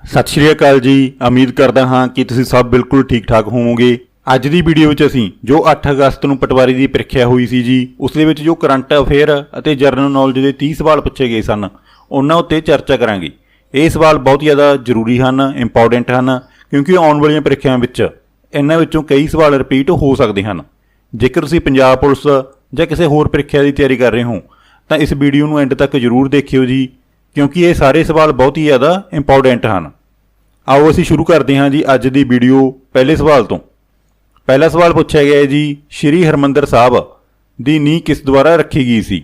सत श्री अकाल जी। उम्मीद करदा हाँ कि तुसीं सब बिल्कुल ठीक ठाक होवोगे। ਅੱਜ ਦੀ ਵੀਡੀਓ ਵਿੱਚ ਅਸੀਂ ਜੋ 8 ਅਗਸਤ ਨੂੰ ਪਟਵਾਰੀ ਦੀ ਪ੍ਰੀਖਿਆ ਹੋਈ ਸੀ ਜੀ, ਉਸ ਦੇ ਵਿੱਚ ਜੋ ਕਰੰਟ ਅਫੇਅਰ ਅਤੇ ਜਰਨਲ ਨੌਲੇਜ ਦੇ 30 ਸਵਾਲ ਪੁੱਛੇ ਗਏ ਸਨ, ਉਹਨਾਂ ਉੱਤੇ ਚਰਚਾ ਕਰਾਂਗੇ। ਇਹ ਸਵਾਲ ਬਹੁਤ ਜ਼ਿਆਦਾ ਜ਼ਰੂਰੀ ਹਨ, ਇੰਪੋਰਟੈਂਟ ਹਨ, ਕਿਉਂਕਿ ਆਉਣ ਵਾਲੀਆਂ ਪ੍ਰੀਖਿਆਵਾਂ ਵਿੱਚ ਇਹਨਾਂ ਵਿੱਚੋਂ ਕਈ ਸਵਾਲ ਰਿਪੀਟ ਹੋ ਸਕਦੇ ਹਨ। ਜੇਕਰ ਤੁਸੀਂ ਪੰਜਾਬ ਪੁਲਿਸ ਜਾਂ ਕਿਸੇ ਹੋਰ ਪ੍ਰੀਖਿਆ ਦੀ ਤਿਆਰੀ ਕਰ ਰਹੇ ਹੋ ਤਾਂ ਇਸ ਵੀਡੀਓ ਨੂੰ ਐਂਡ ਤੱਕ ਜ਼ਰੂਰ ਦੇਖਿਓ ਜੀ, ਕਿਉਂਕਿ ਇਹ ਸਾਰੇ ਸਵਾਲ ਬਹੁਤ ਹੀ ਜ਼ਿਆਦਾ ਇੰਪੋਰਟੈਂਟ ਹਨ। ਆਓ ਅਸੀਂ ਸ਼ੁਰੂ ਕਰਦੇ ਹਾਂ ਜੀ ਅੱਜ ਦੀ ਵੀਡੀਓ ਪਹਿਲੇ ਸਵਾਲ ਤੋਂ। ਪਹਿਲਾ ਸਵਾਲ ਪੁੱਛਿਆ ਗਿਆ ਹੈ ਜੀ, ਸ਼੍ਰੀ ਹਰਿਮੰਦਰ ਸਾਹਿਬ ਦੀ ਨੀਂਹ ਕਿਸ ਦੁਆਰਾ ਰੱਖੀ ਗਈ ਸੀ?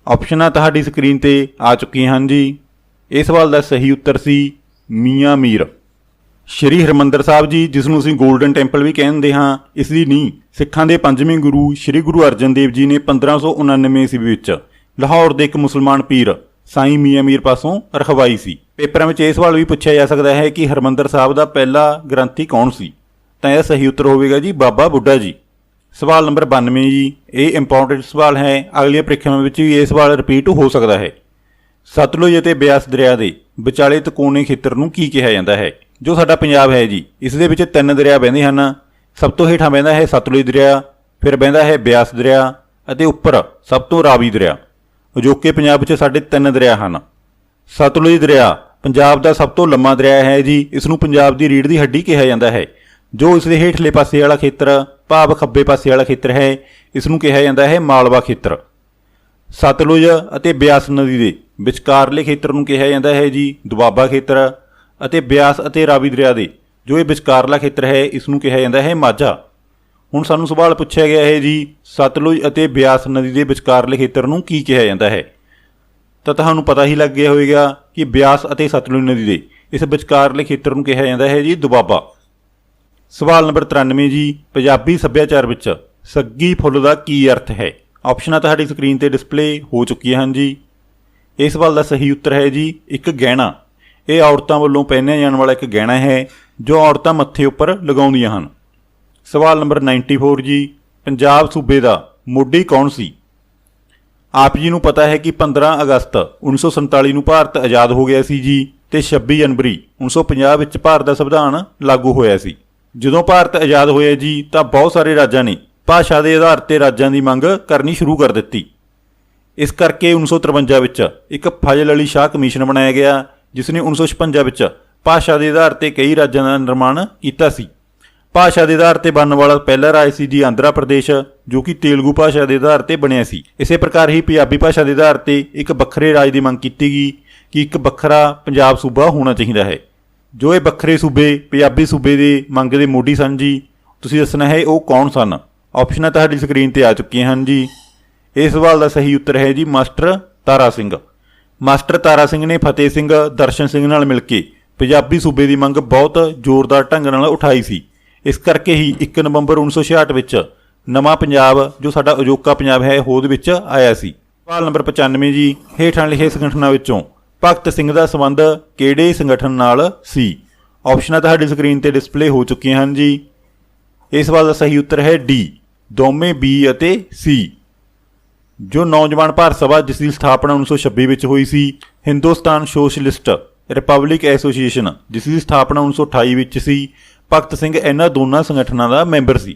ਆਪਸ਼ਨਾਂ ਤੁਹਾਡੀ ਸਕਰੀਨ ਤੇ ਆ ਚੁੱਕੀਆਂ ਹਨ ਜੀ। ਇਹ ਸਵਾਲ ਦਾ ਸਹੀ ਉੱਤਰ ਸੀ ਮੀਆਂ ਮੀਰ। ਸ਼੍ਰੀ ਹਰਿਮੰਦਰ ਸਾਹਿਬ ਜੀ, ਜਿਸ ਨੂੰ ਅਸੀਂ ਗੋਲਡਨ ਟੈਂਪਲ ਵੀ ਕਹਿੰਦੇ ਹਾਂ, ਇਸ ਦੀ ਨੀਂਹ ਸਿੱਖਾਂ ਦੇ ਪੰਜਵੇਂ ਗੁਰੂ ਸ਼੍ਰੀ ਗੁਰੂ ਅਰਜਨ ਦੇਵ ਜੀ ਨੇ 1599 ਈਸਵੀ ਵਿੱਚ ਲਾਹੌਰ ਦੇ ਇੱਕ ਮੁਸਲਮਾਨ ਪੀਰ ਸਾਈਂ ਮੀਆਂ ਮੀਰ ਪਾਸੋਂ ਰਖਵਾਈ ਸੀ। ਪੇਪਰਾਂ ਵਿੱਚ ਇਹ ਸਵਾਲ ਵੀ ਪੁੱਛਿਆ ਜਾ ਸਕਦਾ ਹੈ ਕਿ ਹਰਿਮੰਦਰ ਸਾਹਿਬ ਦਾ ਪਹਿਲਾ ਗ੍ਰੰਥੀ ਕੌਣ ਸੀ? ਤਾਂ ਇਹਦਾ ਸਹੀ ਉੱਤਰ ਹੋਵੇਗਾ ਜੀ ਬਾਬਾ ਬੁੱਢਾ ਜੀ। ਸਵਾਲ ਨੰਬਰ 92 ਜੀ, ਇਹ ਇੰਪੋਰਟੈਂਟ ਸਵਾਲ ਹੈ, ਅਗਲੀਆਂ ਪ੍ਰੀਖਿਆਵਾਂ ਵਿੱਚ ਵੀ ਇਹ ਸਵਾਲ ਰਿਪੀਟ ਹੋ ਸਕਦਾ ਹੈ। ਸਤਲੁਜ ਅਤੇ ਬਿਆਸ ਦਰਿਆ ਦੇ ਵਿਚਾਲੇ ਤਕੋਣੇ ਖੇਤਰ ਨੂੰ ਕੀ ਕਿਹਾ ਜਾਂਦਾ ਹੈ? ਜੋ ਸਾਡਾ ਪੰਜਾਬ ਹੈ ਜੀ, ਇਸ ਦੇ ਵਿੱਚ 3 ਦਰਿਆ ਵਹਿੰਦੇ ਹਨ। ਸਭ ਤੋਂ ਹੇਠਾਂ ਵਹਿੰਦਾ ਹੈ ਸਤਲੁਜ ਦਰਿਆ, ਫਿਰ ਵਹਿੰਦਾ ਹੈ ਬਿਆਸ ਦਰਿਆ ਅਤੇ ਉੱਪਰ ਸਭ ਤੋਂ ਰਾਵੀ ਦਰਿਆ। ਅਜੋਕੇ ਪੰਜਾਬ ਵਿੱਚ ਸਾਡੇ 3 ਦਰਿਆ ਹਨ। ਸਤਲੁਜ ਦਰਿਆ ਪੰਜਾਬ ਦਾ ਸਭ ਤੋਂ ਲੰਮਾ ਦਰਿਆ ਹੈ ਜੀ। ਇਸ ਨੂੰ ਪੰਜਾਬ ਦੀ ਰੀੜ੍ਹ ਦੀ ਹੱਡੀ ਕਿਹਾ ਜਾਂਦਾ ਹੈ। ਜੋ ਇਸ ਦੇ ਹੇਠਲੇ ਪਾਸੇ ਵਾਲਾ ਖੇਤਰ ਭਾਵ ਖੱਬੇ ਪਾਸੇ ਵਾਲਾ ਖੇਤਰ ਹੈ, ਇਸ ਨੂੰ ਕਿਹਾ ਜਾਂਦਾ ਹੈ ਮਾਲਵਾ ਖੇਤਰ। ਸਤਲੁਜ ਅਤੇ ਬਿਆਸ ਨਦੀ ਦੇ ਵਿਚਕਾਰਲੇ ਖੇਤਰ ਨੂੰ ਕਿਹਾ ਜਾਂਦਾ ਹੈ ਜੀ ਦੁਆਬਾ ਖੇਤਰ, ਅਤੇ ਬਿਆਸ ਅਤੇ ਰਾਵੀ ਦਰਿਆ ਦੇ ਜੋ ਇਹ ਵਿਚਕਾਰਲਾ ਖੇਤਰ ਹੈ, ਇਸ ਨੂੰ ਕਿਹਾ ਜਾਂਦਾ ਹੈ ਮਾਝਾ। ਹੁਣ ਸਾਨੂੰ ਸਵਾਲ ਪੁੱਛਿਆ ਗਿਆ ਹੈ ਜੀ, ਸਤਲੁਜ ਅਤੇ ਬਿਆਸ ਨਦੀ ਦੇ ਵਿਚਕਾਰਲੇ ਖੇਤਰ ਨੂੰ ਕੀ ਕਿਹਾ ਜਾਂਦਾ ਹੈ? ਤਾਂ ਤੁਹਾਨੂੰ ਪਤਾ ਹੀ ਲੱਗ ਗਿਆ ਹੋਵੇਗਾ ਕਿ ਬਿਆਸ ਅਤੇ ਸਤਲੁਜ ਨਦੀ ਦੇ ਇਸ ਵਿਚਕਾਰਲੇ ਖੇਤਰ ਨੂੰ ਕਿਹਾ ਜਾਂਦਾ ਹੈ ਜੀ ਦੁਆਬਾ। ਸਵਾਲ ਨੰਬਰ 93 ਜੀ, ਪੰਜਾਬੀ ਸੱਭਿਆਚਾਰ ਵਿੱਚ ਸੱਗੀ ਫੁੱਲ ਦਾ ਕੀ ਅਰਥ ਹੈ? ਆਪਸ਼ਨਾਂ ਤੁਹਾਡੀ ਸਕਰੀਨ ਤੇ ਡਿਸਪਲੇ ਹੋ ਚੁੱਕੀਆਂ ਹਨ ਜੀ। ਇਸ ਸਵਾਲ ਦਾ ਸਹੀ ਉੱਤਰ ਹੈ ਜੀ ਇੱਕ ਗਹਿਣਾ। ਇਹ ਔਰਤਾਂ ਵੱਲੋਂ ਪਹਿਨਿਆ ਜਾਣ ਵਾਲਾ ਇੱਕ ਗਹਿਣਾ ਹੈ ਜੋ ਔਰਤਾਂ ਮੱਥੇ ਉੱਪਰ ਲਗਾਉਂਦੀਆਂ ਹਨ। ਸਵਾਲ ਨੰਬਰ 94 ਜੀ, ਪੰਜਾਬ ਸੂਬੇ ਦਾ ਮੋਢੀ ਕੌਣ ਸੀ? ਆਪ ਜੀ ਨੂੰ ਪਤਾ ਹੈ ਕਿ 15 ਅਗਸਤ 1947 ਨੂੰ ਭਾਰਤ ਆਜ਼ਾਦ ਹੋ ਗਿਆ ਸੀ ਜੀ, ਤੇ 26 ਜਨਵਰੀ 1950 ਵਿੱਚ ਭਾਰਤ ਦਾ ਸੰਵਿਧਾਨ ਲਾਗੂ ਹੋਇਆ ਸੀ। ਜਦੋਂ ਭਾਰਤ ਆਜ਼ਾਦ ਹੋਇਆ ਜੀ ਤਾਂ ਬਹੁਤ ਸਾਰੇ ਰਾਜਾਂ ਨੇ ਭਾਸ਼ਾ ਦੇ ਆਧਾਰ ਤੇ ਰਾਜਾਂ ਦੀ ਮੰਗ ਕਰਨੀ ਸ਼ੁਰੂ ਕਰ ਦਿੱਤੀ। ਇਸ ਕਰਕੇ 1953 ਵਿੱਚ ਇੱਕ ਫਜ਼ਲ ਅਲੀ ਸ਼ਾਹ ਕਮਿਸ਼ਨ ਬਣਾਇਆ ਗਿਆ, ਜਿਸ ਨੇ 1956 ਵਿੱਚ ਭਾਸ਼ਾ ਦੇ ਆਧਾਰ ਤੇ ਕਈ ਰਾਜਾਂ ਦਾ ਨਿਰਮਾਣ ਕੀਤਾ ਸੀ। ਭਾਸ਼ਾ ਦੇ ਆਧਾਰ ਤੇ ਬਣਨ ਵਾਲਾ ਪਹਿਲਾ ਰਾਜ ਸੀ ਜੀ ਆਂਧਰਾ ਪ੍ਰਦੇਸ਼, ਜੋ ਕਿ ਤੇਲਗੂ ਭਾਸ਼ਾ ਦੇ ਆਧਾਰ ਤੇ ਬਣਿਆ ਸੀ। ਇਸੇ ਪ੍ਰਕਾਰ ਹੀ ਪੰਜਾਬੀ ਭਾਸ਼ਾ ਦੇ ਆਧਾਰ ਤੇ ਇੱਕ ਵੱਖਰੇ ਰਾਜ ਦੀ ਮੰਗ ਕੀਤੀ ਗਈ ਕਿ ਇੱਕ ਵੱਖਰਾ ਪੰਜਾਬ ਸੂਬਾ ਹੋਣਾ ਚਾਹੀਦਾ ਹੈ। ਜੋ ਇਹ ਵੱਖਰੇ ਸੂਬੇ ਪੰਜਾਬੀ ਸੂਬੇ ਦੇ ਮੰਗ ਦੇ ਮੋਢੀ ਸਨ ਜੀ, ਤੁਸੀਂ ਦੱਸਣਾ ਹੈ ਉਹ ਕੌਣ ਸਨ। ਆਪਸ਼ਨਾਂ ਤੁਹਾਡੀ ਸਕਰੀਨ ਤੇ ਆ ਚੁੱਕੀਆਂ ਹਨ ਜੀ। ਇਸ ਸਵਾਲ ਦਾ ਸਹੀ ਉੱਤਰ ਹੈ ਜੀ ਮਾਸਟਰ ਤਾਰਾ ਸਿੰਘ। ਮਾਸਟਰ ਤਾਰਾ ਸਿੰਘ ਨੇ ਫਤਿਹ ਸਿੰਘ ਦਰਸ਼ਨ ਸਿੰਘ ਨਾਲ ਮਿਲ ਕੇ ਪੰਜਾਬੀ ਸੂਬੇ ਦੀ ਮੰਗ ਬਹੁਤ ਜ਼ੋਰਦਾਰ ਢੰਗ ਨਾਲ ਉਠਾਈ ਸੀ। ਇਸ ਕਰਕੇ ਹੀ 1 ਨਵੰਬਰ 1966 ਵਿੱਚ ਨਵਾਂ ਪੰਜਾਬ ਜੋ ਸਾਡਾ ਅਜੋਕਾ ਪੰਜਾਬ ਹੈ ਹੋਂਦ ਵਿੱਚ ਆਇਆ ਸੀ। ਸਵਾਲ ਨੰਬਰ 95 ਜੀ, ਹੇਠਾਂ ਲਿਖੇ ਸੰਗਠਨਾਂ ਵਿੱਚੋਂ ਭਗਤ ਸਿੰਘ ਦਾ ਸੰਬੰਧ ਕਿਹੜੇ ਸੰਗਠਨ ਨਾਲ ਸੀ? ਆਪਸ਼ਨਾਂ ਤੁਹਾਡੀ ਸਕਰੀਨ ਤੇ ਡਿਸਪਲੇ ਹੋ ਚੁੱਕੀਆਂ ਹਨ ਜੀ। ਇਸ ਸਵਾਲ ਦਾ ਸਹੀ ਉੱਤਰ ਹੈ ਡੀ, ਦੋਵੇਂ ਬੀ ਅਤੇ ਸੀ। ਜੋ ਨੌਜਵਾਨ ਭਾਰਤ ਸਭਾ ਜਿਸ ਦੀ ਸਥਾਪਨਾ 1926 ਵਿੱਚ ਹੋਈ ਸੀ, ਹਿੰਦੁਸਤਾਨ ਸੋਸ਼ਲਿਸਟ ਰਿਪਬਲਿਕ ਐਸੋਸੀਏਸ਼ਨ ਜਿਸ ਦੀ ਸਥਾਪਨਾ 1928 ਵਿੱਚ ਸੀ, ਭਗਤ ਸਿੰਘ ਇਹਨਾਂ ਦੋਨਾਂ ਸੰਗਠਨਾਂ ਦਾ ਮੈਂਬਰ ਸੀ।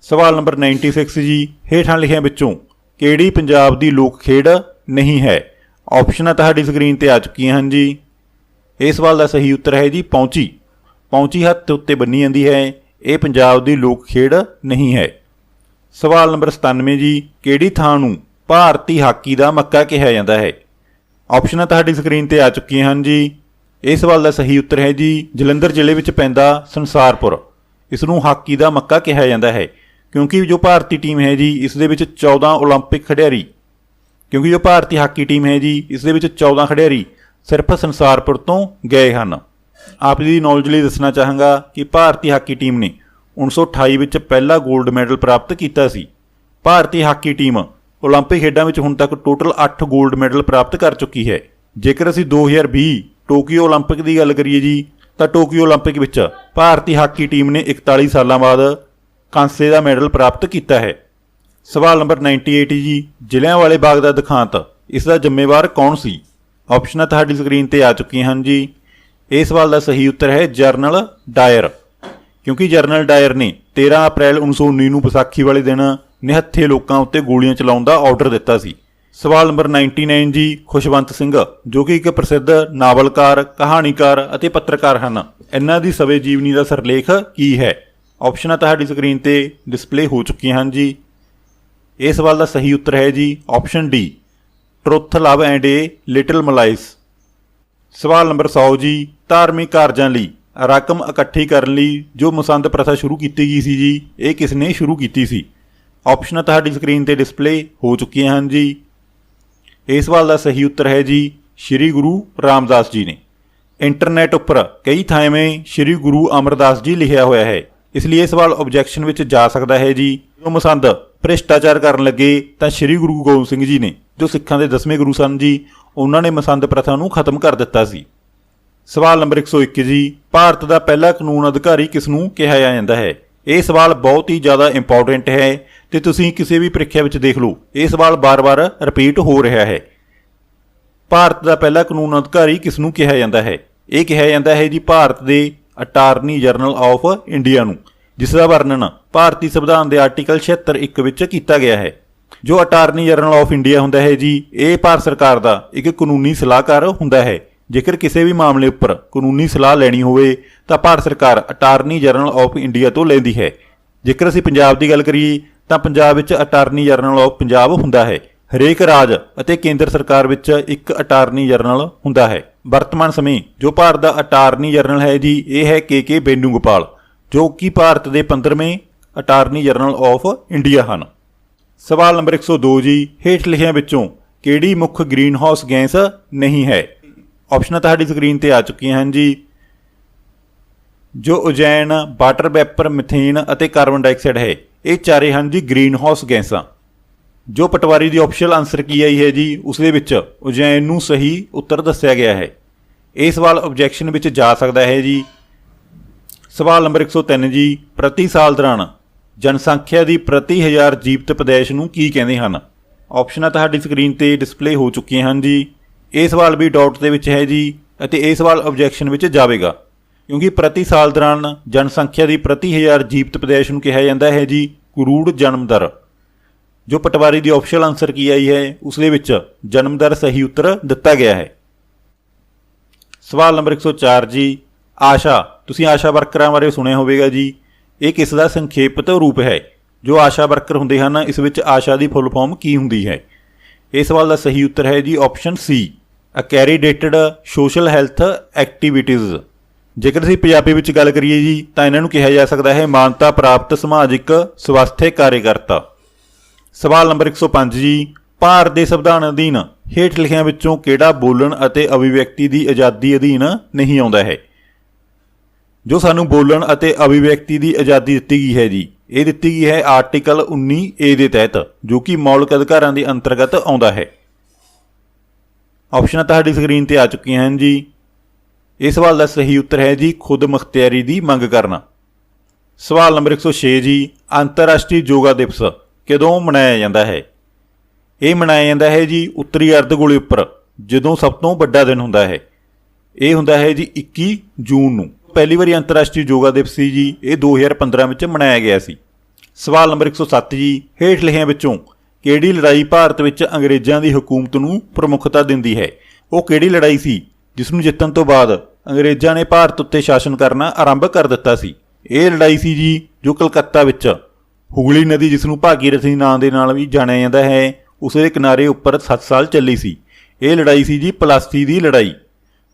ਸਵਾਲ ਨੰਬਰ 96 ਜੀ, ਹੇਠਾਂ ਲਿਖਿਆਂ ਵਿੱਚੋਂ ਕਿਹੜੀ ਪੰਜਾਬ ਦੀ ਲੋਕ ਖੇਡ ਨਹੀਂ ਹੈ? ਆਪਸ਼ਨਾਂ ਤੁਹਾਡੀ ਸਕਰੀਨ ਤੇ ਆ ਚੁੱਕੀਆਂ ਹਨ ਜੀ। ਇਸ ਸਵਾਲ ਦਾ ਸਹੀ ਉੱਤਰ ਹੈ ਜੀ ਪਹੁੰਚੀ। ਪਹੁੰਚੀ ਹੱਥ ਉੱਤੇ ਬੰਨੀ ਜਾਂਦੀ ਹੈ, ਇਹ ਪੰਜਾਬ ਦੀ ਲੋਕ ਖੇਡ ਨਹੀਂ ਹੈ। ਸਵਾਲ ਨੰਬਰ 97 ਜੀ, ਕਿਹੜੀ ਥਾਂ ਨੂੰ ਭਾਰਤੀ ਹਾਕੀ ਦਾ ਮੱਕਾ ਕਿਹਾ ਜਾਂਦਾ ਹੈ? ਆਪਸ਼ਨਾਂ ਤੁਹਾਡੀ ਸਕਰੀਨ ਤੇ ਆ ਚੁੱਕੀਆਂ ਹਨ ਜੀ। ਇਸ ਸਵਾਲ ਦਾ ਸਹੀ ਉੱਤਰ ਹੈ ਜੀ ਜਲੰਧਰ ਜ਼ਿਲ੍ਹੇ ਵਿੱਚ ਪੈਂਦਾ ਸੰਸਾਰਪੁਰ। ਇਸ ਨੂੰ ਹਾਕੀ ਦਾ ਮੱਕਾ ਕਿਹਾ ਜਾਂਦਾ ਹੈ ਕਿਉਂਕਿ ਜੋ ਭਾਰਤੀ ਟੀਮ ਹੈ ਜੀ, ਇਸ ਦੇ ਵਿੱਚ 14 ਓਲੰਪਿਕ ਖਿਡਾਰੀ ਜੋ ਭਾਰਤੀ ਹਾਕੀ ਟੀਮ ਹੈ ਜੀ, ਇਸ ਦੇ ਵਿੱਚ 14 ਖਿਡਾਰੀ ਸਿਰਫ ਸੰਸਾਰਪੁਰ ਤੋਂ ਗਏ ਹਨ। ਆਪ ਜੀ ਦੀ ਨੌਲੇਜ ਲਈ ਦੱਸਣਾ ਚਾਹਾਂਗਾ ਕਿ ਭਾਰਤੀ ਹਾਕੀ ਟੀਮ ਨੇ 1928 ਵਿੱਚ ਪਹਿਲਾ 골ਡ ਮੈਡਲ ਪ੍ਰਾਪਤ ਕੀਤਾ ਸੀ। ਭਾਰਤੀ ਹਾਕੀ ਟੀਮ ਓਲੰਪਿਕ ਖੇਡਾਂ ਵਿੱਚ ਹੁਣ ਤੱਕ ਟੋਟਲ 8 골ਡ ਮੈਡਲ ਪ੍ਰਾਪਤ ਕਰ ਚੁੱਕੀ ਹੈ। ਜੇਕਰ ਅਸੀਂ 2020 ਟੋਕੀਓ ਓਲੰਪਿਕ ਦੀ ਗੱਲ ਕਰੀਏ ਜੀ, ਤਾਂ ਟੋਕੀਓ ਓਲੰਪਿਕ ਵਿੱਚ ਭਾਰਤੀ ਹਾਕੀ ਟੀਮ ਨੇ 41 ਸਾਲਾਂ ਬਾਅਦ ਕਾਂਸੇ ਦਾ ਮੈਡਲ ਪ੍ਰਾਪਤ ਕੀਤਾ ਹੈ। ਸਵਾਲ ਨੰਬਰ 98 ਜੀ, ਜਲਿਆਂਵਾਲੇ ਬਾਗ ਦਾ ਦੁਖਾਂਤ ਇਸ ਦਾ ਜ਼ਿੰਮੇਵਾਰ ਕੌਣ ਸੀ? ਆਪਸ਼ਨਾਂ ਤੁਹਾਡੀ ਸਕਰੀਨ ਤੇ ਆ ਚੁੱਕੀਆਂ ਹਨ ਜੀ। ਇਹ ਸਵਾਲ ਦਾ ਸਹੀ ਉੱਤਰ ਹੈ ਜਰਨਲ ਡਾਇਰ, ਕਿਉਂਕਿ ਜਰਨਲ ਡਾਇਰ ਨੇ 13 ਅਪ੍ਰੈਲ 1919 ਨੂੰ ਵਿਸਾਖੀ ਵਾਲੇ ਦਿਨ ਨਿਹੱਥੇ ਲੋਕਾਂ ਉੱਤੇ ਗੋਲੀਆਂ ਚਲਾਉਣ ਦਾ ਆਰਡਰ ਦਿੱਤਾ ਸੀ। ਸਵਾਲ ਨੰਬਰ 99 ਜੀ, ਖੁਸ਼ਵੰਤ ਸਿੰਘ ਜੋ ਕਿ ਇੱਕ ਪ੍ਰਸਿੱਧ ਨਾਵਲਕਾਰ, ਕਹਾਣੀਕਾਰ ਅਤੇ ਪੱਤਰਕਾਰ ਹਨ, ਇਹਨਾਂ ਦੀ ਸਵੈ ਜੀਵਨੀ ਦਾ ਸਿਰਲੇਖ ਕੀ ਹੈ? ਆਪਸ਼ਨਾਂ ਤੁਹਾਡੀ ਸਕਰੀਨ ਤੇ ਡਿਸਪਲੇ ਹੋ ਚੁੱਕੀਆਂ ਹਨ ਜੀ। ਇਹ ਸਵਾਲ ਦਾ ਸਹੀ ਉੱਤਰ ਹੈ ਜੀ option D, truth, love and a little malice. ਸਵਾਲ ਨੰਬਰ 100 ਜੀ, ਧਾਰਮਿਕ ਕਾਰਜਾਂ ਲਈ ਰਕਮ ਇਕੱਠੀ ਕਰਨ ਲਈ ਜੋ ਮਸੰਦ ਪ੍ਰਥਾ ਸ਼ੁਰੂ ਕੀਤੀ ਗਈ ਸੀ ਜੀ, ਇਹ ਕਿਸ ਨੇ ਸ਼ੁਰੂ ਕੀਤੀ ਸੀ? ਆਪਸ਼ਨਾਂ ਤੁਹਾਡੀ ਸਕਰੀਨ ਤੇ ਡਿਸਪਲੇ ਹੋ ਚੁੱਕੀਆਂ ਹਨ ਜੀ। ਇਸ ਸਵਾਲ ਦਾ ਸਹੀ ਉੱਤਰ ਹੈ ਜੀ ਸ਼੍ਰੀ ਗੁਰੂ ਰਾਮਦਾਸ ਜੀ ਨੇ। ਇੰਟਰਨੈਟ ਉੱਪਰ ਕਈ ਥਾਵੇਂ ਸ਼੍ਰੀ ਗੁਰੂ ਅਮਰਦਾਸ ਜੀ ਲਿਖਿਆ ਹੋਇਆ ਹੈ, ਇਸ ਲਈ ਇਹ ਸਵਾਲ ਆਬਜੈਕਸ਼ਨ ਵਿੱਚ ਜਾ ਸਕਦਾ ਹੈ ਜੀ। ਜੋ ਮਸੰਦ ਭ੍ਰਿਸ਼ਟਾਚਾਰ ਕਰਨ ਲੱਗੇ ਤਾਂ ਸ਼੍ਰੀ ਗੁਰੂ ਗੋਬਿੰਦ ਸਿੰਘ ਜੀ ਨੇ, ਜੋ ਸਿੱਖਾਂ ਦੇ 10ਵੇਂ ਗੁਰੂ ਸਨ ਜੀ, ਉਹਨਾਂ ਨੇ ਮਸੰਦ ਪ੍ਰਥਾ ਨੂੰ ਖਤਮ ਕਰ ਦਿੱਤਾ ਸੀ। ਸਵਾਲ ਨੰਬਰ 101 ਜੀ, ਭਾਰਤ ਦਾ ਪਹਿਲਾ ਕਾਨੂੰਨ ਅਧਿਕਾਰੀ ਕਿਸ ਨੂੰ ਕਿਹਾ ਜਾਂਦਾ ਹੈ? ਇਹ ਸਵਾਲ ਬਹੁਤ ਹੀ ਜ਼ਿਆਦਾ ਇੰਪੋਰਟੈਂਟ ਹੈ ਤੇ ਤੁਸੀਂ ਕਿਸੇ ਵੀ ਪ੍ਰੀਖਿਆ ਵਿੱਚ ਦੇਖ ਲਓ, ਇਹ ਸਵਾਲ ਬਾਰ-ਬਾਰ ਰਿਪੀਟ ਹੋ ਰਿਹਾ ਹੈ। ਭਾਰਤ ਦਾ ਪਹਿਲਾ ਕਾਨੂੰਨ ਅਧਿਕਾਰੀ ਕਿਸ ਨੂੰ ਕਿਹਾ ਜਾਂਦਾ ਹੈ? ਇਹ ਕਿਹਾ ਜਾਂਦਾ ਹੈ ਜੀ ਭਾਰਤ ਦੇ ਅਟਾਰਨੀ ਜਨਰਲ ਆਫ ਇੰਡੀਆ ਨੂੰ, ਜਿਸ ਦਾ ਵਰਣਨ ਭਾਰਤੀ ਸੰਵਿਧਾਨ ਦੇ ਆਰਟੀਕਲ 76(1) ਵਿੱਚ ਕੀਤਾ ਗਿਆ ਹੈ। ਜੋ ਅਟਾਰਨੀ ਜਨਰਲ ਆਫ ਇੰਡੀਆ ਹੁੰਦਾ ਹੈ ਜੀ, ਇਹ ਭਾਰਤ ਸਰਕਾਰ ਦਾ ਇੱਕ ਕਾਨੂੰਨੀ ਸਲਾਹਕਾਰ ਹੁੰਦਾ ਹੈ। ਜੇਕਰ ਕਿਸੇ ਵੀ ਮਾਮਲੇ ਉੱਪਰ ਕਾਨੂੰਨੀ ਸਲਾਹ ਲੈਣੀ ਹੋਵੇ ਤਾਂ ਭਾਰਤ ਸਰਕਾਰ ਅਟਾਰਨੀ ਜਨਰਲ ਆਫ ਇੰਡੀਆ ਤੋਂ ਲੈਂਦੀ ਹੈ। ਜੇਕਰ ਅਸੀਂ ਪੰਜਾਬ ਦੀ ਗੱਲ ਕਰੀਏ ਤਾਂ ਪੰਜਾਬ ਵਿੱਚ ਅਟਾਰਨੀ ਜਨਰਲ ਆਫ ਪੰਜਾਬ ਹੁੰਦਾ ਹੈ। ਹਰੇਕ ਰਾਜ ਅਤੇ ਕੇਂਦਰ ਸਰਕਾਰ ਵਿੱਚ ਇੱਕ ਅਟਾਰਨੀ ਜਨਰਲ ਹੁੰਦਾ ਹੈ। ਵਰਤਮਾਨ ਸਮੇਂ ਜੋ ਭਾਰਤ ਦਾ ਅਟਾਰਨੀ ਜਨਰਲ ਹੈ ਜੀ, ਇਹ ਹੈ ਕੇ ਬੇਨੂਗੋਪਾਲ, ਜੋ ਕਿ ਭਾਰਤ ਦੇ 15ਵੇਂ ਅਟਾਰਨੀ ਜਨਰਲ ਆਫ ਇੰਡੀਆ ਹਨ। ਸਵਾਲ ਨੰਬਰ 102 ਜੀ, ਹੇਠ ਲਿਖਿਆਂ ਵਿੱਚੋਂ ਕਿਹੜੀ ਮੁੱਖ ਗ੍ਰੀਨ ਹਾਊਸ ਗੈਸ ਨਹੀਂ ਹੈ? ਆਪਸ਼ਨਾਂ ਤੁਹਾਡੀ ਸਕਰੀਨ ਤੇ ਆ ਚੁੱਕੀਆਂ ਹਨ ਜੀ। ਜੋ ਓਜ਼ੋਨ, ਵਾਟਰ ਵੈਪਰ, ਮਿਥੇਨ ਅਤੇ ਕਾਰਬਨ ਡਾਈਆਕਸਾਈਡ ਹੈ, ਇਹ ਚਾਰੇ ਹਨ ਜੀ ਗ੍ਰੀਨ ਹਾਊਸ ਗੈਸਾਂ। ਜੋ ਪਟਵਾਰੀ ਦੀ ਆਪਸ਼ਨਲ ਆਨਸਰ ਕੀ ਆਈ ਹੈ ਜੀ, ਉਸ ਦੇ ਵਿੱਚ ਓਜ਼ੋਨ ਨੂੰ ਸਹੀ ਉੱਤਰ ਦੱਸਿਆ ਗਿਆ ਹੈ। ਇਹ ਸਵਾਲ ਆਬਜੈਕਸ਼ਨ ਵਿੱਚ ਜਾ ਸਕਦਾ ਹੈ ਜੀ। ਸਵਾਲ ਨੰਬਰ 103 ਜੀ, ਪ੍ਰਤੀ ਸਾਲ ਦੌਰਾਨ ਜਨਸੰਖਿਆ ਦੀ ਪ੍ਰਤੀ 1000 ਜੀਵਤ ਪੈਦਾਇਸ਼ ਨੂੰ ਕੀ ਕਹਿੰਦੇ ਹਨ? ਆਪਸ਼ਨਾਂ ਤੁਹਾਡੀ ਸਕਰੀਨ ਤੇ ਡਿਸਪਲੇ ਹੋ ਚੁੱਕੀਆਂ ਹਨ ਜੀ। ਇਹ ਸਵਾਲ ਵੀ ਡਾਊਟ ਦੇ ਵਿੱਚ ਹੈ ਜੀ ਅਤੇ ਇਹ ਸਵਾਲ ਆਬਜੈਕਸ਼ਨ ਵਿੱਚ ਜਾਵੇਗਾ, ਕਿਉਂਕਿ ਪ੍ਰਤੀ ਸਾਲ ਦੌਰਾਨ ਜਨਸੰਖਿਆ ਦੀ ਪ੍ਰਤੀ 1000 ਜੀਵਤ ਪੈਦਾਇਸ਼ ਨੂੰ ਕਿਹਾ ਜਾਂਦਾ ਹੈ ਜੀ ਕਰੋੜ ਜਨਮ ਦਰ। ਜੋ ਪਟਵਾਰੀ ਦੀ ਆਪਸ਼ਨਲ ਆਨਸਰ ਕੀ ਆਈ ਹੈ, ਉਸ ਦੇ ਵਿੱਚ ਜਨਮ ਦਰ ਸਹੀ ਉੱਤਰ ਦਿੱਤਾ ਗਿਆ ਹੈ। ਸਵਾਲ ਨੰਬਰ 104 ਜੀ, ਆਸ਼ਾ, ਤੁਸੀਂ ਆਸ਼ਾ ਵਰਕਰਾਂ ਬਾਰੇ ਸੁਣਿਆ ਹੋਵੇਗਾ ਜੀ, ਇਹ ਕਿਸ ਦਾ ਸੰਖੇਪਿਤ ਰੂਪ ਹੈ? ਜੋ ਆਸ਼ਾ ਵਰਕਰ ਹੁੰਦੇ ਹਨ, ਇਸ ਵਿੱਚ ਆਸ਼ਾ ਦੀ ਫੁੱਲ ਫਾਰਮ ਕੀ ਹੁੰਦੀ ਹੈ? ਇਸ ਸਵਾਲ ਦਾ ਸਹੀ ਉੱਤਰ ਹੈ ਜੀ option C, accredited social health activities. ਜੇਕਰ ਅਸੀਂ ਪੰਜਾਬੀ ਵਿੱਚ ਗੱਲ ਕਰੀਏ ਜੀ ਤਾਂ ਇਹਨਾਂ ਨੂੰ ਕਿਹਾ ਜਾ ਸਕਦਾ ਹੈ ਮਾਨਤਾ ਪ੍ਰਾਪਤ ਸਮਾਜਿਕ ਸਵਾਸਥਯ ਕਾਰਜਕਰਤਾ। ਸਵਾਲ ਨੰਬਰ 105 ਜੀ, ਭਾਰਤ ਦੇ ਸੰਵਿਧਾਨ ਅਧੀਨ ਹੇਠ ਲਿਖਿਆਂ ਵਿੱਚੋਂ ਕਿਹੜਾ ਬੋਲਣ ਅਤੇ ਅਭਿਵਿਅਕਤੀ ਦੀ ਆਜ਼ਾਦੀ ਅਧੀਨ ਨਹੀਂ ਆਉਂਦਾ ਹੈ? ਜੋ ਸਾਨੂੰ ਬੋਲਣ ਅਤੇ ਅਭਿਵਿਅਕਤੀ ਦੀ ਆਜ਼ਾਦੀ ਦਿੱਤੀ ਗਈ ਹੈ ਜੀ, ਇਹ ਦਿੱਤੀ ਗਈ ਹੈ ਆਰਟੀਕਲ 19A ਦੇ ਤਹਿਤ, ਜੋ ਕਿ ਮੌਲਿਕ ਅਧਿਕਾਰਾਂ ਦੇ ਅੰਤਰਗਤ ਆਉਂਦਾ ਹੈ। ਆਪਸ਼ਨਾਂ ਤੁਹਾਡੀ ਸਕਰੀਨ ਤੇ ਆ ਚੁੱਕੀਆਂ ਹਨ ਜੀ। ਇਸ ਸਵਾਲ ਦਾ ਸਹੀ ਉੱਤਰ ਹੈ ਜੀ ਖੁਦ ਮੁਖਤਿਆਰੀ ਦੀ ਮੰਗ ਕਰਨਾ। ਸਵਾਲ ਨੰਬਰ 106 ਜੀ, ਅੰਤਰਰਾਸ਼ਟਰੀ ਯੋਗਾ ਦਿਵਸ ਕਦੋਂ ਮਨਾਇਆ ਜਾਂਦਾ ਹੈ? ਇਹ ਮਨਾਇਆ ਜਾਂਦਾ ਹੈ ਜੀ ਉੱਤਰੀ ਅਰਧਗੋਲੇ ਉੱਪਰ ਜਦੋਂ ਸਭ ਤੋਂ ਵੱਡਾ ਦਿਨ ਹੁੰਦਾ ਹੈ। ਇਹ ਹੁੰਦਾ ਹੈ ਜੀ 21 ਜੂਨ ਨੂੰ। ਪਹਿਲੀ ਵਾਰੀ ਅੰਤਰਰਾਸ਼ਟਰੀ ਯੋਗਾ ਦਿਵਸ ਸੀ ਜੀ, ਇਹ 2015 ਵਿੱਚ ਮਨਾਇਆ ਗਿਆ ਸੀ। ਸਵਾਲ ਨੰਬਰ 107 ਜੀ, ਹੇਠ ਲਿਖਿਆਂ ਵਿੱਚੋਂ ਕਿਹੜੀ ਲੜਾਈ ਭਾਰਤ ਵਿੱਚ ਅੰਗਰੇਜ਼ਾਂ ਦੀ ਹਕੂਮਤ ਨੂੰ ਪ੍ਰਮੁੱਖਤਾ ਦਿੰਦੀ ਹੈ? ਉਹ ਕਿਹੜੀ ਲੜਾਈ ਸੀ ਜਿਸ ਨੂੰ ਜਿੱਤਣ ਤੋਂ ਬਾਅਦ ਅੰਗਰੇਜ਼ਾਂ ਨੇ ਭਾਰਤ ਉੱਤੇ ਸ਼ਾਸਨ ਕਰਨਾ ਆਰੰਭ ਕਰ ਦਿੱਤਾ ਸੀ? ਇਹ ਲੜਾਈ ਸੀ ਜੀ ਜੋ ਕਲਕੱਤਾ ਵਿੱਚ ਹੁਗਲੀ ਨਦੀ, ਜਿਸ ਨੂੰ ਭਾਗੀਰਥੀ ਨਾਂ ਦੇ ਨਾਲ ਵੀ ਜਾਣਿਆ ਜਾਂਦਾ ਹੈ, ਉਸ ਦੇ ਕਿਨਾਰੇ ਉੱਪਰ 7 ਸਾਲ ਚੱਲੀ ਸੀ। ਇਹ ਲੜਾਈ ਸੀ ਜੀ ਪਲਾਸੀ ਦੀ ਲੜਾਈ,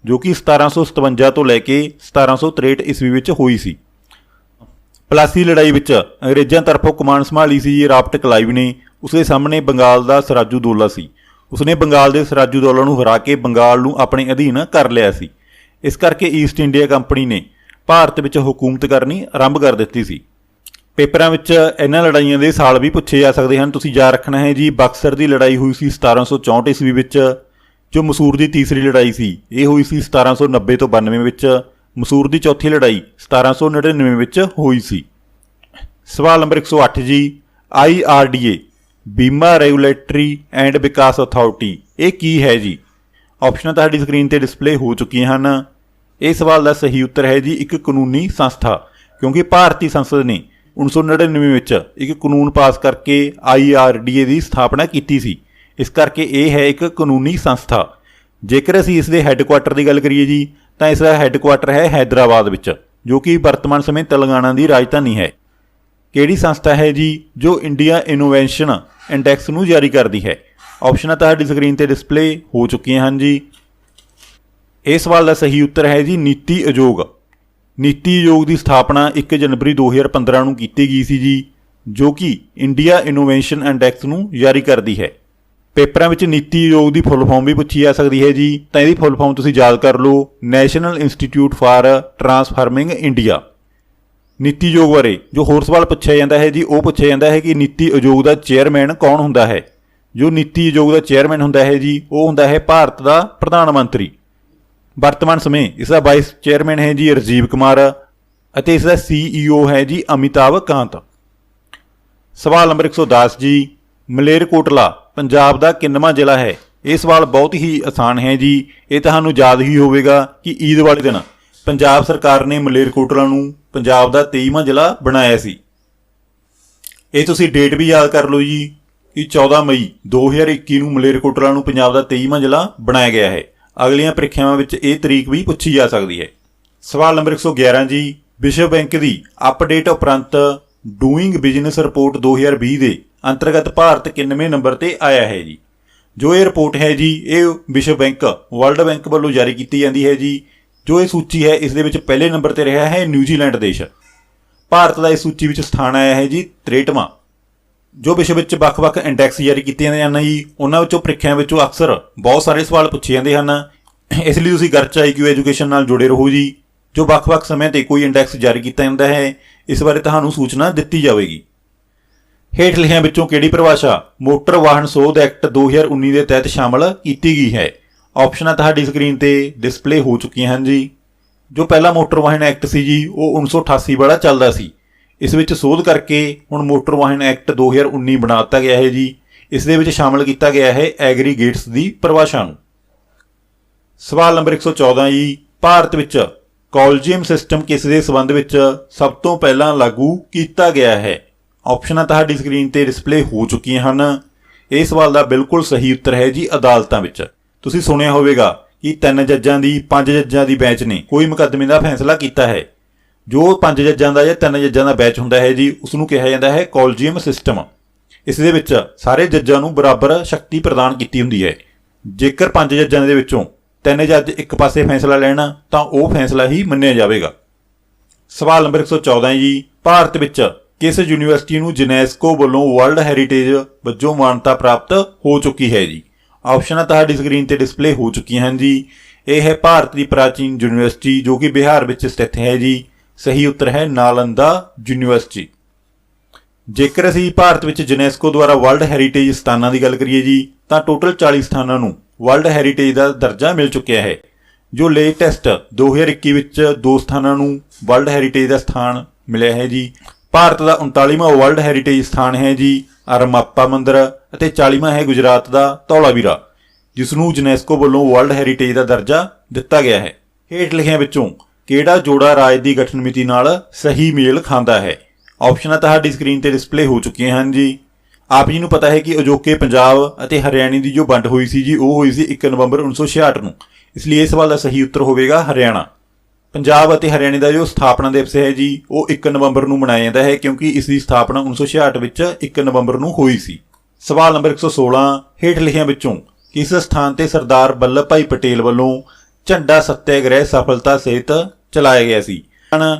ਜੋ ਕਿ 1757 ਤੋਂ ਲੈ ਕੇ 1763 ਈਸਵੀ ਵਿੱਚ ਹੋਈ ਸੀ। ਪਲਾਸੀ ਲੜਾਈ ਵਿੱਚ ਅੰਗਰੇਜ਼ਾਂ ਤਰਫੋਂ ਕਮਾਨ ਸੰਭਾਲੀ ਸੀ ਜੀ ਰਾਬਰਟ ਕਲਾਈਵ ਨੇ। ਉਸਦੇ ਸਾਹਮਣੇ ਬੰਗਾਲ ਦਾ ਸਿਰਾਜੂਦੌਲਾ ਸੀ। ਉਸਨੇ ਬੰਗਾਲ ਦੇ ਸਿਰਾਜੂਦੌਲਾ ਨੂੰ ਹਰਾ ਕੇ ਬੰਗਾਲ ਨੂੰ ਆਪਣੇ ਅਧੀਨ ਕਰ ਲਿਆ ਸੀ। ਇਸ ਕਰਕੇ ਈਸਟ ਇੰਡੀਆ ਕੰਪਨੀ ਨੇ ਭਾਰਤ ਵਿੱਚ ਹਕੂਮਤ ਕਰਨੀ ਆਰੰਭ ਕਰ ਦਿੱਤੀ ਸੀ। ਪੇਪਰਾਂ ਵਿੱਚ ਇਹਨਾਂ ਲੜਾਈਆਂ ਦੇ ਸਾਲ ਵੀ ਪੁੱਛੇ ਜਾ ਸਕਦੇ ਹਨ, ਤੁਸੀਂ ਯਾਦ ਰੱਖਣਾ ਹੈ ਜੀ। ਬਕਸਰ ਦੀ ਲੜਾਈ ਹੋਈ ਸੀ 1764 ਈਸਵੀ ਵਿੱਚ। ਜੋ ਮਸੂਰ ਦੀ ਤੀਸਰੀ ਲੜਾਈ ਸੀ, ਇਹ ਹੋਈ ਸੀ 1790 ਤੋਂ 92 ਵਿੱਚ। ਮਸੂਰ ਦੀ ਚੌਥੀ ਲੜਾਈ 1799 ਵਿੱਚ ਹੋਈ ਸੀ। ਸਵਾਲ ਨੰਬਰ 108 ਜੀ, IRDA ਬੀਮਾ ਰੈਗੂਲੇਟਰੀ ਐਂਡ ਵਿਕਾਸ ਅਥਾਰਟੀ, ਇਹ ਕੀ ਹੈ ਜੀ? ਆਪਸ਼ਨਾਂ ਤੁਹਾਡੀ ਸਕਰੀਨ ਤੇ ਡਿਸਪਲੇ ਹੋ ਚੁੱਕੀਆਂ ਹਨ। ਇਹ ਸਵਾਲ ਦਾ ਸਹੀ ਉੱਤਰ ਹੈ ਜੀ ਇੱਕ ਕਾਨੂੰਨੀ ਸੰਸਥਾ, ਕਿਉਂਕਿ ਭਾਰਤੀ ਸੰਸਦ ਨੇ 1999 ਵਿੱਚ ਇੱਕ ਕਾਨੂੰਨ ਪਾਸ ਕਰਕੇ IRDA ਦੀ ਸਥਾਪਨਾ ਕੀਤੀ ਸੀ। ਇਸ ਕਰਕੇ ਇਹ ਹੈ ਇੱਕ ਕਾਨੂੰਨੀ ਸੰਸਥਾ। ਜੇਕਰ ਅਸੀਂ ਇਸ ਦੇ ਹੈੱਡਕੁਆਟਰ ਦੀ ਗੱਲ ਕਰੀਏ ਜੀ, ਤਾਂ ਇਸ ਦਾ ਹੈੱਡਕੁਆਟਰ ਹੈ ਹੈਦਰਾਬਾਦ ਵਿੱਚ, ਜੋ ਕਿ ਵਰਤਮਾਨ ਸਮੇਂ ਤੇਲੰਗਾਨਾ ਦੀ ਰਾਜਧਾਨੀ ਹੈ। ਕਿਹੜੀ ਸੰਸਥਾ ਹੈ ਜੀ ਜੋ ਇੰਡੀਆ ਇਨੋਵੇਸ਼ਨ ਇੰਡੈਕਸ ਨੂੰ ਜਾਰੀ ਕਰਦੀ ਹੈ? ਆਪਸ਼ਨਾਂ ਤੁਹਾਡੀ ਸਕਰੀਨ ਤੇ ਡਿਸਪਲੇ ਹੋ ਚੁੱਕੀਆਂ ਹਨ ਜੀ। ਇਸ ਸਵਾਲ ਦਾ ਸਹੀ ਉੱਤਰ ਹੈ ਜੀ ਨੀਤੀ ਆਯੋਗ। ਨੀਤੀ ਆਯੋਗ ਦੀ ਸਥਾਪਨਾ 1 ਜਨਵਰੀ 2015 ਨੂੰ ਕੀਤੀ ਗਈ ਸੀ ਜੀ, ਜੋ ਕਿ ਇੰਡੀਆ ਇਨੋਵੇਸ਼ਨ ਇੰਡੈਕਸ ਨੂੰ ਜਾਰੀ ਕਰਦੀ ਹੈ। ਪੇਪਰਾਂ ਵਿੱਚ ਨੀਤੀ ਆਯੋਗ ਦੀ ਫੁੱਲ ਫਾਰਮ ਵੀ ਪੁੱਛੀ ਜਾ ਸਕਦੀ ਹੈ ਜੀ, ਤਾਂ ਇਹਦੀ ਫੁੱਲ ਫਾਰਮ ਤੁਸੀਂ ਯਾਦ ਕਰ ਲਓ, national institute for transforming India. ਨੀਤੀ ਆਯੋਗ ਬਾਰੇ ਜੋ ਹੋਰ ਸਵਾਲ ਪੁੱਛਿਆ ਜਾਂਦਾ ਹੈ ਜੀ, ਉਹ ਪੁੱਛਿਆ ਜਾਂਦਾ ਹੈ ਕਿ ਨੀਤੀ ਆਯੋਗ ਦਾ ਚੇਅਰਮੈਨ ਕੌਣ ਹੁੰਦਾ ਹੈ? ਜੋ ਨੀਤੀ ਆਯੋਗ ਦਾ ਚੇਅਰਮੈਨ ਹੁੰਦਾ ਹੈ ਜੀ, ਉਹ ਹੁੰਦਾ ਹੈ ਭਾਰਤ ਦਾ ਪ੍ਰਧਾਨ ਮੰਤਰੀ। ਵਰਤਮਾਨ ਸਮੇਂ ਇਸ ਦਾ ਵਾਈਸ ਚੇਅਰਮੈਨ ਹੈ ਜੀ ਰਾਜੀਵ ਕੁਮਾਰ ਅਤੇ ਇਸ ਦਾ CEO ਹੈ ਜੀ ਅਮਿਤਾਭ ਕਾਂਤ। ਸਵਾਲ ਨੰਬਰ 110 ਜੀ, ਮਲੇਰਕੋਟਲਾ ਪੰਜਾਬ ਦਾ ਕਿੰਨਵਾਂ ਜ਼ਿਲ੍ਹਾ ਹੈ? ਇਹ ਸਵਾਲ ਬਹੁਤ ਹੀ ਆਸਾਨ ਹੈ ਜੀ। ਇਹ ਤੁਹਾਨੂੰ ਯਾਦ ਹੀ ਹੋਵੇਗਾ ਕਿ ਈਦ ਵਾਲੇ ਦਿਨ ਪੰਜਾਬ ਸਰਕਾਰ ਨੇ ਮਲੇਰਕੋਟਲਾ ਨੂੰ ਪੰਜਾਬ ਦਾ 23ਵਾਂ ਜ਼ਿਲ੍ਹਾ ਬਣਾਇਆ ਸੀ। ਇਹ ਤੁਸੀਂ ਡੇਟ ਵੀ ਯਾਦ ਕਰ ਲਓ ਜੀ ਕਿ 14 ਮਈ 2021 ਨੂੰ ਮਲੇਰਕੋਟਲਾ ਨੂੰ ਪੰਜਾਬ ਦਾ 23ਵਾਂ ਜ਼ਿਲ੍ਹਾ ਬਣਾਇਆ ਗਿਆ ਹੈ। ਅਗਲੀਆਂ ਪ੍ਰੀਖਿਆਵਾਂ ਵਿੱਚ ਇਹ ਤਰੀਕ ਵੀ ਪੁੱਛੀ ਜਾ ਸਕਦੀ ਹੈ। ਸਵਾਲ ਨੰਬਰ 111 ਜੀ, ਵਿਸ਼ਵ ਬੈਂਕ ਦੀ ਅਪਡੇਟ ਉਪਰੰਤ ਡੂਇੰਗ ਬਿਜ਼ਨਸ ਰਿਪੋਰਟ 2020 ਦੇ ਅੰਤਰਗਤ ਭਾਰਤ ਕਿੰਨਵੇਂ ਨੰਬਰ ਤੇ ਆਇਆ ਹੈ ਜੀ? ਜੋ ਇਹ ਰਿਪੋਰਟ ਹੈ ਜੀ, ਇਹ ਵਿਸ਼ਵ ਬੈਂਕ ਵਰਲਡ ਬੈਂਕ ਵੱਲੋਂ ਜਾਰੀ ਕੀਤੀ ਜਾਂਦੀ ਹੈ ਜੀ। ਜੋ ਇਹ ਸੂਚੀ ਹੈ, ਇਸ ਦੇ ਵਿੱਚ ਪਹਿਲੇ ਨੰਬਰ ਤੇ ਰਿਹਾ ਹੈ ਨਿਊਜ਼ੀਲੈਂਡ ਦੇਸ਼। ਭਾਰਤ ਦਾ ਇਸ ਸੂਚੀ ਵਿੱਚ ਸਥਾਨ ਆਇਆ ਹੈ ਜੀ 63ਵਾਂ। ਜੋ ਵਿਸ਼ਵ ਵਿੱਚ ਵੱਖ-ਵੱਖ ਇੰਡੈਕਸ ਜਾਰੀ ਕੀਤੇ ਜਾਂਦੇ ਹਨ ਜੀ, ਉਹਨਾਂ ਵਿੱਚੋਂ ਪ੍ਰੀਖਿਆ ਵਿੱਚੋਂ ਅਕਸਰ ਬਹੁਤ ਸਾਰੇ ਸਵਾਲ ਪੁੱਛੇ ਜਾਂਦੇ ਹਨ। ਇਸ ਲਈ ਤੁਸੀਂ ਗਰਚ IQ ਐਜੂਕੇਸ਼ਨ ਨਾਲ ਜੁੜੇ ਰਹੋ ਜੀ। ਜੋ ਵੱਖ-ਵੱਖ ਸਮੇਂ ਤੇ ਕੋਈ ਇੰਡੈਕਸ ਜਾਰੀ ਕੀਤਾ ਜਾਂਦਾ ਹੈ, ਇਸ ਬਾਰੇ ਤੁਹਾਨੂੰ ਸੂਚਨਾ ਦਿੱਤੀ ਜਾਵੇਗੀ। ਹੇਠ ਲਿਖਿਆਂ ਵਿੱਚੋਂ ਕਿਹੜੀ ਪਰਿਭਾਸ਼ਾ ਮੋਟਰ ਵਾਹਨ ਸੋਧ ਐਕਟ 2019 ਦੇ ਤਹਿਤ ਸ਼ਾਮਲ ਕੀਤੀ ਗਈ ਹੈ? ਆਪਸ਼ਨਾਂ ਤੁਹਾਡੀ ਸਕਰੀਨ ਤੇ ਡਿਸਪਲੇ ਹੋ ਚੁੱਕੀਆਂ ਹਨ ਜੀ। ਜੋ ਪਹਿਲਾ ਮੋਟਰ ਵਾਹਨ ਐਕਟ ਸੀ ਜੀ, ਉਹ 1988 ਵਾਲਾ ਚੱਲਦਾ ਸੀ। ਇਸ ਵਿੱਚ ਸੋਧ ਕਰਕੇ ਹੁਣ ਮੋਟਰ ਵਾਹਨ ਐਕਟ 2019 ਬਣਾ ਦਿੱਤਾ ਗਿਆ ਹੈ ਜੀ। ਇਸ ਦੇ ਵਿੱਚ ਸ਼ਾਮਲ ਕੀਤਾ ਗਿਆ ਹੈ ਐਗਰੀਗੇਟਸ ਦੀ ਪਰਿਭਾਸ਼ਾ ਨੂੰ। ਸਵਾਲ ਨੰਬਰ 114 ਜੀ, ਭਾਰਤ ਵਿੱਚ ਕਾਲਜੀਅਮ ਸਿਸਟਮ ਕਿਸ ਦੇ ਸੰਬੰਧ ਵਿੱਚ ਸਭ ਤੋਂ ਪਹਿਲਾਂ ਲਾਗੂ ਕੀਤਾ ਗਿਆ ਹੈ? ਆਪਸ਼ਨਾਂ ਤੁਹਾਡੀ ਸਕਰੀਨ ਤੇ ਡਿਸਪਲੇ ਹੋ ਚੁੱਕੀਆਂ ਹਨ। ਇਹ ਸਵਾਲ ਦਾ ਬਿਲਕੁਲ ਸਹੀ ਉੱਤਰ ਹੈ ਜੀ ਅਦਾਲਤਾਂ ਵਿੱਚ। ਤੁਸੀਂ ਸੁਣਿਆ ਹੋਵੇਗਾ ਕਿ 3 ਜੱਜਾਂ ਦੀ 5 ਜੱਜਾਂ ਦੀ ਬੈਂਚ ਨੇ ਕੋਈ ਮੁਕੱਦਮੇ ਦਾ ਫੈਸਲਾ ਕੀਤਾ ਹੈ। ਜੋ 5 ਜੱਜਾਂ ਦਾ ਜਾਂ 3 ਜੱਜਾਂ ਦਾ ਬੈਂਚ ਹੁੰਦਾ ਹੈ ਜੀ, ਉਸ ਨੂੰ ਕਿਹਾ ਜਾਂਦਾ ਹੈ ਕਾਲਜੀਅਮ ਸਿਸਟਮ। ਇਸ ਦੇ ਵਿੱਚ ਸਾਰੇ ਜੱਜਾਂ ਨੂੰ ਬਰਾਬਰ ਸ਼ਕਤੀ ਪ੍ਰਦਾਨ ਕੀਤੀ ਹੁੰਦੀ ਹੈ। ਜੇਕਰ 5 ਜੱਜਾਂ ਦੇ ਵਿੱਚੋਂ 3 ਜੱਜ ਇੱਕ ਪਾਸੇ ਫੈਸਲਾ ਲੈਣ ਤਾਂ ਉਹ ਫੈਸਲਾ ਹੀ ਮੰਨਿਆ ਜਾਵੇਗਾ। ਸਵਾਲ ਨੰਬਰ 114 ਜੀ, ਭਾਰਤ ਵਿੱਚ ਕਿਸ ਯੂਨੀਵਰਸਿਟੀ ਨੂੰ ਯੂਨੈਸਕੋ ਵੱਲੋਂ ਵਰਲਡ ਹੈਰੀਟੇਜ ਵਜੋਂ ਮਾਨਤਾ ਪ੍ਰਾਪਤ ਹੋ ਚੁੱਕੀ ਹੈ ਜੀ? ਆਪਸ਼ਨਾਂ ਤੁਹਾਡੀ ਸਕਰੀਨ ਤੇ ਡਿਸਪਲੇ ਹੋ ਚੁੱਕੀਆਂ ਹਨ ਜੀ। ਇਹ ਹੈ ਭਾਰਤ ਦੀ ਪ੍ਰਾਚੀਨ ਯੂਨੀਵਰਸਿਟੀ, ਜੋ ਕਿ ਬਿਹਾਰ ਵਿੱਚ ਸਥਿਤ ਹੈ ਜੀ। ਸਹੀ ਉੱਤਰ ਹੈ ਨਾਲੰਦਾ ਯੂਨੀਵਰਸਿਟੀ। ਜੇਕਰ ਅਸੀਂ ਭਾਰਤ ਵਿੱਚ ਯੂਨੈਸਕੋ ਦੁਆਰਾ ਵਰਲਡ ਹੈਰੀਟੇਜ ਸਥਾਨਾਂ ਦੀ ਗੱਲ ਕਰੀਏ ਜੀ, ਤਾਂ ਟੋਟਲ 40 ਸਥਾਨਾਂ ਨੂੰ ਵਰਲਡ ਹੈਰੀਟੇਜ ਦਾ ਦਰਜਾ ਮਿਲ ਚੁੱਕਿਆ ਹੈ। ਜੋ ਲੇਟੈਸਟ 2021 ਵਿੱਚ 2 ਸਥਾਨਾਂ ਨੂੰ ਵਰਲਡ ਹੈਰੀਟੇਜ ਦਾ ਸਥਾਨ ਮਿਲਿਆ ਹੈ ਜੀ। ਭਾਰਤ ਦਾ 39ਵਾਂ ਵਰਲਡ ਹੈਰੀਟੇਜ ਸਥਾਨ ਹੈ ਜੀ ਅਰਮਾਪਾ ਮੰਦਿਰ ਅਤੇ 40ਵਾਂ ਹੈ ਗੁਜਰਾਤ ਦਾ ਧੌਲਾਵੀਰਾ, ਜਿਸ ਨੂੰ ਯੂਨੈਸਕੋ ਵੱਲੋਂ ਵਰਲਡ ਹੈਰੀਟੇਜ ਦਾ ਦਰਜਾ ਦਿੱਤਾ ਗਿਆ ਹੈ। ਹੇਠ ਲਿਖਿਆਂ ਵਿੱਚੋਂ ਕਿਹੜਾ ਜੋੜਾ ਰਾਜ ਦੀ ਗਠਨ ਮਿਤੀ ਨਾਲ ਸਹੀ ਮੇਲ ਖਾਂਦਾ ਹੈ? ਆਪਸ਼ਨਾਂ ਤੁਹਾਡੀ ਸਕਰੀਨ ਤੇ ਡਿਸਪਲੇ ਹੋ ਚੁੱਕੀਆਂ ਹਨ ਜੀ। ਆਪ ਜੀ ਨੂੰ ਪਤਾ ਹੈ ਕਿ ਅਜੋਕੇ ਪੰਜਾਬ ਅਤੇ ਹਰਿਆਣੇ ਦੀ ਜੋ ਵੰਡ ਹੋਈ ਸੀ ਜੀ, ਉਹ ਹੋਈ ਸੀ 1 ਨਵੰਬਰ 1966 ਨੂੰ। ਇਸ ਲਈ ਇਸ ਸਵਾਲ ਦਾ ਸਹੀ ਉੱਤਰ ਹੋਵੇਗਾ ਹਰਿਆਣਾ। ਪੰਜਾਬ ਅਤੇ ਹਰਿਆਣੇ ਦਾ ਜੋ ਸਥਾਪਨਾ ਦਿਵਸ ਹੈ ਜੀ, ਉਹ 1 ਨਵੰਬਰ ਨੂੰ ਮਨਾਇਆ ਜਾਂਦਾ ਹੈ, ਕਿਉਂਕਿ ਇਸ ਦੀ ਸਥਾਪਨਾ 1966 ਵਿੱਚ 1 ਨਵੰਬਰ ਨੂੰ ਹੋਈ ਸੀ। ਸਵਾਲ ਨੰਬਰ 116, ਹੇਠ ਲਿਖਿਆਂ ਵਿੱਚੋਂ ਕਿਸ ਸਥਾਨ ਤੇ ਸਰਦਾਰ ਵੱਲਭ ਭਾਈ ਪਟੇਲ ਵੱਲੋਂ ਝੰਡਾ ਸੱਤਿਆਗ੍ਰਹਿ ਸਫਲਤਾ ਸਹਿਤ ਚਲਾਇਆ ਗਿਆ ਸੀ?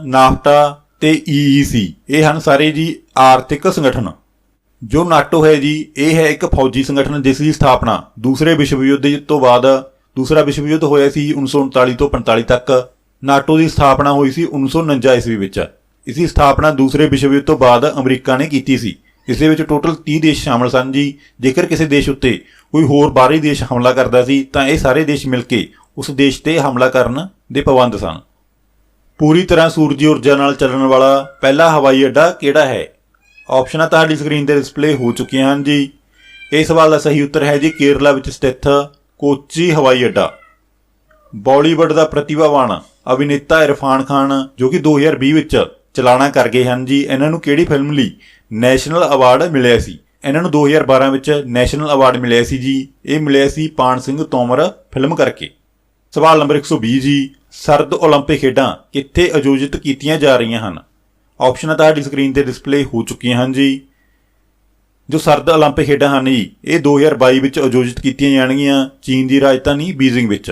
ਨਾਫਟਾ ਤੇ EEC ਇਹ ਹਨ ਸਾਰੇ ਜੀ ਆਰਥਿਕ ਸੰਗਠਨ। ਜੋ ਨਾਟੋ ਹੈ ਜੀ, ਇਹ ਹੈ ਇੱਕ ਫੌਜੀ ਸੰਗਠਨ ਜਿਸ ਦੀ ਸਥਾਪਨਾ ਦੂਸਰੇ ਵਿਸ਼ਵ ਯੁੱਧ ਤੋਂ ਬਾਅਦ, ਦੂਸਰਾ ਵਿਸ਼ਵ ਯੁੱਧ ਹੋਇਆ ਸੀ 1939 ਤੋਂ 45 ਤੱਕ। ਨਾਟੋ ਦੀ ਸਥਾਪਨਾ ਹੋਈ ਸੀ 1949 ਈਸਵੀ ਵਿੱਚ। ਇਸ ਦੀ ਸਥਾਪਨਾ ਦੂਸਰੇ ਵਿਸ਼ਵ ਯੁੱਧ ਤੋਂ ਬਾਅਦ ਅਮਰੀਕਾ ਨੇ ਕੀਤੀ ਸੀ। ਇਸ ਦੇ ਵਿੱਚ ਟੋਟਲ 30 ਦੇਸ਼ ਸ਼ਾਮਲ ਸਨ ਜੀ। ਜੇਕਰ ਕਿਸੇ ਦੇਸ਼ ਉੱਤੇ ਕੋਈ ਹੋਰ ਬਾਹਰੀ ਦੇਸ਼ ਹਮਲਾ ਕਰਦਾ ਸੀ ਤਾਂ ਇਹ ਸਾਰੇ ਦੇਸ਼ ਮਿਲ ਕੇ ਉਸ ਦੇਸ਼ ਤੇ ਹਮਲਾ ਕਰਨ ਦੇ ਪਾਬੰਦ ਸਨ। ਪੂਰੀ ਤਰ੍ਹਾਂ ਸੂਰਜੀ ਊਰਜਾ ਨਾਲ ਚੱਲਣ ਵਾਲਾ ਪਹਿਲਾ ਹਵਾਈ ਅੱਡਾ ਕਿਹੜਾ ਹੈ? ਆਪਸ਼ਨਾਂ ਤੁਹਾਡੀ ਸਕਰੀਨ ਤੇ ਡਿਸਪਲੇ ਹੋ ਚੁੱਕੀਆਂ ਹਨ ਜੀ। ਇਸ ਸਵਾਲ ਦਾ ਸਹੀ ਉੱਤਰ ਹੈ ਜੀ ਕੇਰਲਾ ਵਿੱਚ ਸਥਿਤ ਕੋਚੀ ਹਵਾਈ ਅੱਡਾ। ਬਾਲੀਵੁੱਡ ਦਾ ਪ੍ਰਤਿਭਾਵਾਨ ਅਭਿਨੇਤਾ ਇਰਫਾਨ ਖਾਨ ਜੋ ਕਿ 2020 ਵਿੱਚ ਚਲਾਣਾ ਕਰ ਗਏ ਹਨ ਜੀ। ਇਹਨਾਂ ਨੂੰ ਕਿਹੜੀ ਫਿਲਮ ਲਈ ਨੈਸ਼ਨਲ ਅਵਾਰਡ ਮਿਲਿਆ ਸੀ? ਇਹਨਾਂ ਨੂੰ 2012 ਵਿੱਚ ਨੈਸ਼ਨਲ ਅਵਾਰਡ ਮਿਲਿਆ ਸੀ ਜੀ। ਇਹ ਮਿਲਿਆ ਸੀ ਪਾਨ ਸਿੰਘ ਤੋਮਰ ਫਿਲਮ ਕਰਕੇ। ਸਵਾਲ ਨੰਬਰ 120 ਜੀ, ਸਰਦ ਓਲੰਪਿਕ ਖੇਡਾਂ ਕਿੱਥੇ ਆਯੋਜਿਤ ਕੀਤੀਆਂ ਜਾ ਰਹੀਆਂ ਹਨ? ਆਪਸ਼ਨਾਂ ਤੁਹਾਡੀ ਸਕਰੀਨ ਤੇ ਡਿਸਪਲੇ ਹੋ ਚੁੱਕੀਆਂ ਹਨ ਜੀ। ਜੋ ਸਰਦ ਓਲੰਪਿਕ ਖੇਡਾਂ ਹਨ ਜੀ, ਇਹ 2022 ਵਿੱਚ ਆਯੋਜਿਤ ਕੀਤੀਆਂ ਜਾਣਗੀਆਂ ਚੀਨ ਦੀ ਰਾਜਧਾਨੀ ਬੀਜ਼ਿੰਗ ਵਿੱਚ।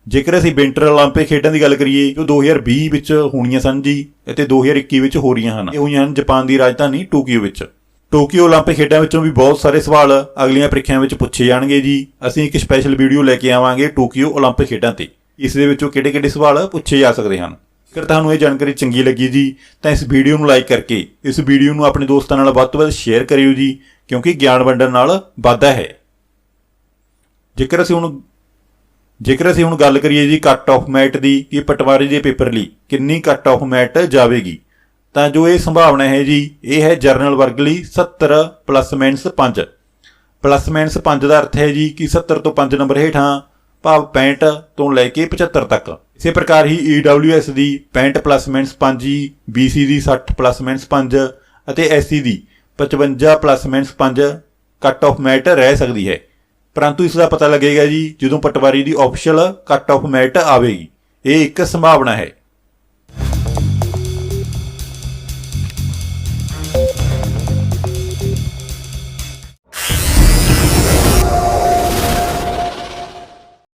ਜੇਕਰ ਅਸੀਂ ਵਿੰਟਰ ਓਲੰਪਿਕ ਖੇਡਾਂ ਦੀ ਗੱਲ ਕਰੀਏ ਜੋ 2020 ਵਿੱਚ ਹੋਣੀਆਂ ਸਨ ਜੀ ਅਤੇ 2021 ਵਿੱਚ ਹੋ ਰਹੀਆਂ ਹਨ, ਇਹ ਹੋਈਆਂ ਹਨ ਜਾਪਾਨ ਦੀ ਰਾਜਧਾਨੀ ਟੋਕੀਓ ਵਿੱਚ। ਟੋਕੀਓ ਓਲੰਪਿਕ ਖੇਡਾਂ ਵਿੱਚੋਂ ਵੀ ਬਹੁਤ ਸਾਰੇ ਸਵਾਲ ਅਗਲੀਆਂ ਪ੍ਰੀਖਿਆਵਾਂ ਵਿੱਚ ਪੁੱਛੇ ਜਾਣਗੇ ਜੀ। ਅਸੀਂ ਇੱਕ ਸਪੈਸ਼ਲ ਵੀਡੀਓ ਲੈ ਕੇ ਆਵਾਂਗੇ ਟੋਕੀਓ ਓਲੰਪਿਕ ਖੇਡਾਂ ਤੇ। ਇਸ ਦੇ ਵਿੱਚੋਂ ਕਿਹੜੇ-ਕਿਹੜੇ ਸਵਾਲ ਪੁੱਛੇ ਜਾ ਸਕਦੇ ਹਨ। ਜੇਕਰ ਤੁਹਾਨੂੰ ਇਹ ਜਾਣਕਾਰੀ ਚੰਗੀ ਲੱਗੀ ਜੀ ਤਾਂ ਇਸ ਵੀਡੀਓ ਨੂੰ ਲਾਈਕ ਕਰਕੇ ਇਸ ਵੀਡੀਓ ਨੂੰ ਆਪਣੇ ਦੋਸਤਾਂ ਨਾਲ ਵੱਧ ਤੋਂ ਵੱਧ ਸ਼ੇਅਰ ਕਰਿਓ ਜੀ, ਕਿਉਂਕਿ ਗਿਆਨ ਵੰਡਣ ਨਾਲ ਵਾਧਾ ਹੈ। ਜੇਕਰ ਅਸੀਂ ਹੁਣ ਗੱਲ ਕਰੀਏ ਜੀ ਕੱਟ ਆਫ ਮੈਟ ਦੀ ਕਿ ਪਟਵਾਰੀ ਦੇ ਪੇਪਰ ਲਈ ਕਿੰਨੀ ਕੱਟ ਆਫ ਮੈਟ ਜਾਵੇਗੀ, ਤਾਂ ਜੋ ਇਹ ਸੰਭਾਵਨਾ ਹੈ ਜੀ ਇਹ ਹੈ ਜਰਨਲ ਵਰਗ ਲਈ 70 +- 5 +- 5 ਦਾ ਅਰਥ ਹੈ ਜੀ ਕਿ 70 ਤੋਂ 5 ਨੰਬਰ ਹੇਠਾਂ ਭਾਵ 65 ਤੋਂ ਲੈ ਕੇ 75 ਤੱਕ। ਇਸੇ ਪ੍ਰਕਾਰ ਹੀ EWS ਦੀ 65 +- 5 ਜੀ, BC ਦੀ 60 +- 5 ਅਤੇ SC ਦੀ 55 +- 5 ਕੱਟ ਆਫ ਮੈਟ ਰਹਿ ਸਕਦੀ ਹੈ। ਪਰੰਤੂ ਇਸ ਦਾ ਪਤਾ ਲੱਗੇਗਾ ਜੀ ਜਦੋਂ ਪਟਵਾਰੀ ਦੀ ਆਫੀਸ਼ੀਅਲ ਕੱਟ ਆਫ ਮੈਟ ਆਵੇਗੀ। ਇਹ ਇੱਕ ਸੰਭਾਵਨਾ ਹੈ।